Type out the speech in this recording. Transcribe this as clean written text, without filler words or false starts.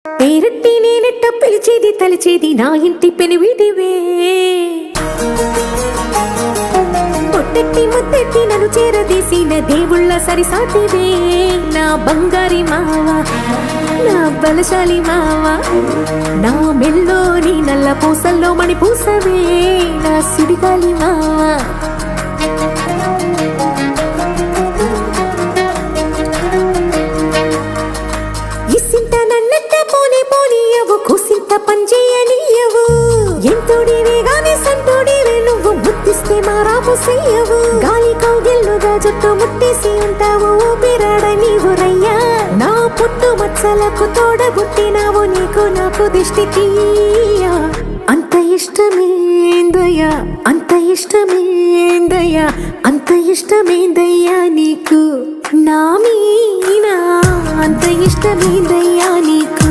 పేరట్టి నేనెట్ట పిలిచేది తలిచేది నా ఇంటి పెనివిటివే. పొట్టెట్టి ముద్దెట్టి నన్ను చేరదీసిన దేవుళ్ళ సరిసాటివే. నా బంగారి మావా, నా బలశాలి మావా, నా మెల్లోని నల్ల పూసల్లో మణి పూసవే. నా సుడిగాలి మావా, ఇసింత నన్నెట్ట పోనీ పోనీయవు, కుసింత పంచేయనీయవు. ఎంతోడివే గాని సంతోడివే నువ్వు, ముద్దిస్తే మారాము చెయ్యవు. గాలి కౌగిల్లుగా జుట్టు ముట్టేసి ఉంటావు, ఊపిరాడ నీవు రయ్యా. నా పుట్టు మచ్చలకు తోడబుట్టినావు, నీకు నాకు దిష్టి తీయా. అంత ఇష్టమేందయ్యా, అంత ఇష్టమేందయ్యా, అంత ఇష్టమేందయ్యా నీకు నా మీనా, అంత ఇష్టమేందయ్యా నీకు.